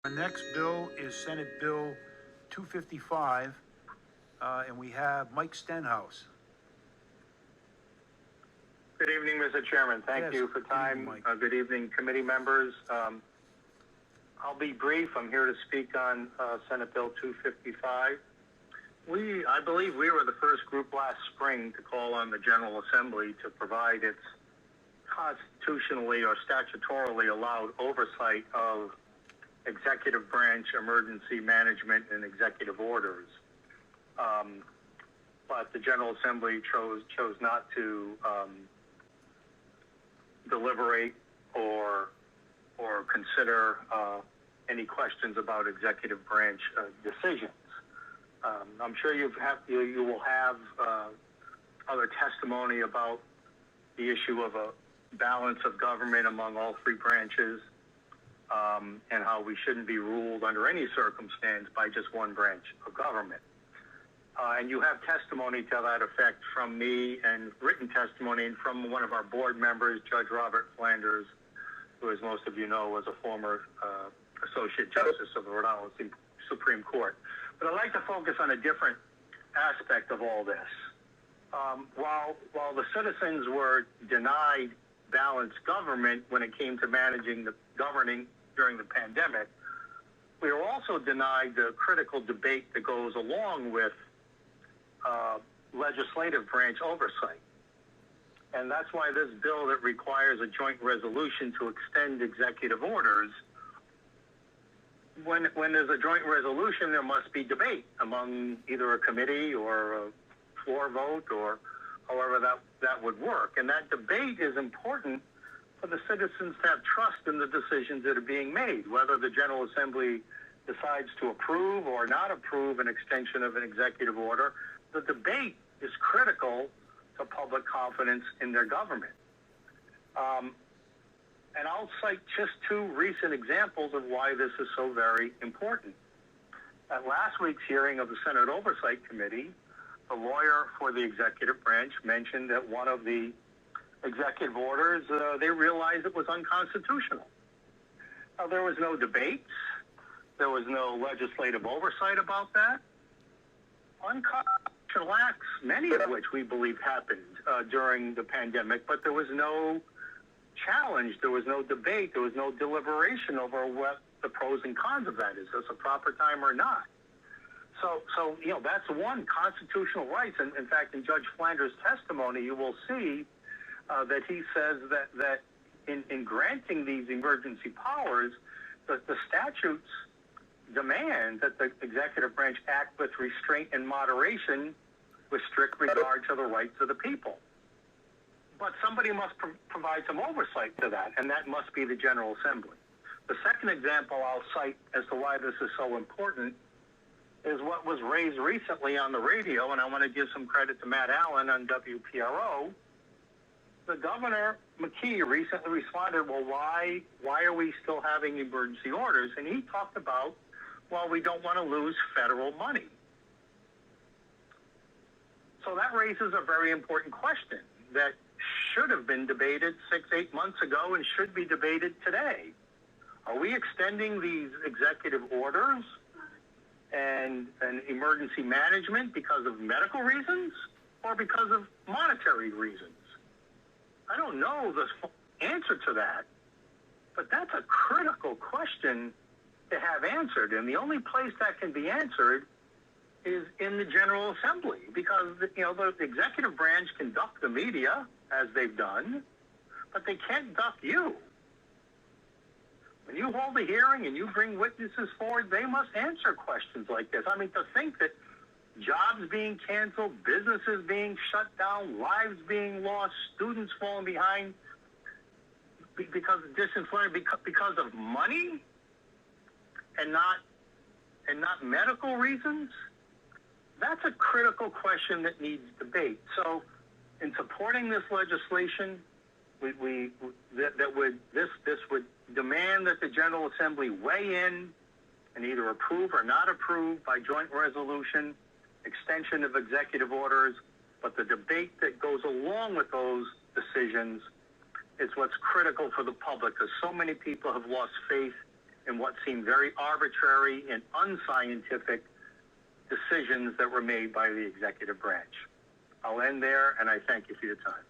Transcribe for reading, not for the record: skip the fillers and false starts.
Our next bill is Senate Bill 255, and we have Mike Stenhouse. Good evening, Mr. Chairman. Thank you for time. Good evening, committee members. I'll be brief. I'm here to speak on Senate Bill 255. I believe we were the first group last spring to call on the General Assembly to provide its constitutionally or statutorily allowed oversight of executive branch emergency management and executive orders. But the General Assembly chose not to deliberate or consider any questions about executive branch decisions. I'm sure you will have other testimony about the issue of a balance of government among all three branches, and how we shouldn't be ruled under any circumstance by just one branch of government. And you have testimony to that effect from me and written testimony from one of our board members, Judge Robert Flanders, who, as most of you know, was a former Associate Justice of the Rhode Island Supreme Court. But I'd like to focus on a different aspect of all this. While the citizens were denied balanced government when it came to governing during the pandemic, we were also denied the critical debate that goes along with legislative branch oversight. And that's why this bill that requires a joint resolution to extend executive orders, when there's a joint resolution, there must be debate among either a committee or a floor vote or however that would work. And that debate is important for the citizens to have trust in the decisions that are being made, whether the General Assembly decides to approve or not approve an extension of an executive order. The debate is critical to public confidence in their government. And I'll cite just two recent examples of why this is so very important. At last week's hearing of the Senate Oversight Committee, the lawyer for the executive branch mentioned that one of the executive orders, they realized it was unconstitutional. Now, there was no debate. There was no legislative oversight about that. Unconstitutional acts, many of which we believe happened during the pandemic, but there was no challenge, there was no debate, there was no deliberation over what the pros and cons of that is. Is this a proper time or not? So that's one, constitutional rights. And in fact, in Judge Flanders' testimony, you will see that he says that in granting these emergency powers, the statutes demand that the executive branch act with restraint and moderation with strict regard to the rights of the people. But somebody must provide some oversight to that, and that must be the General Assembly. The second example I'll cite as to why this is so important is what was raised recently on the radio, and I want to give some credit to Matt Allen on WPRO. The Governor McKee recently responded, well, why are we still having emergency orders? And he talked about, well, we don't want to lose federal money. So that raises a very important question that should have been debated 6-8 months ago and should be debated today. Are we extending these executive orders and emergency management because of medical reasons or because of monetary reasons? I don't know the answer to that, but that's a critical question to have answered. And the only place that can be answered is in the General Assembly, because the executive branch can duck the media, as they've done, but they can't duck you. When you hold a hearing and you bring witnesses forward, they must answer questions like this. I mean, to think that jobs being canceled, businesses being shut down, lives being lost, students falling behind because of disinflation, because of money and not medical reasons, that's a critical question that needs debate. So in supporting this legislation, this would demand that the General Assembly weigh in and either approve or not approve by joint resolution extension of executive orders, but the debate that goes along with those decisions is what's critical for the public, because so many people have lost faith in what seemed very arbitrary and unscientific decisions that were made by the executive branch. I'll end there, and I thank you for your time.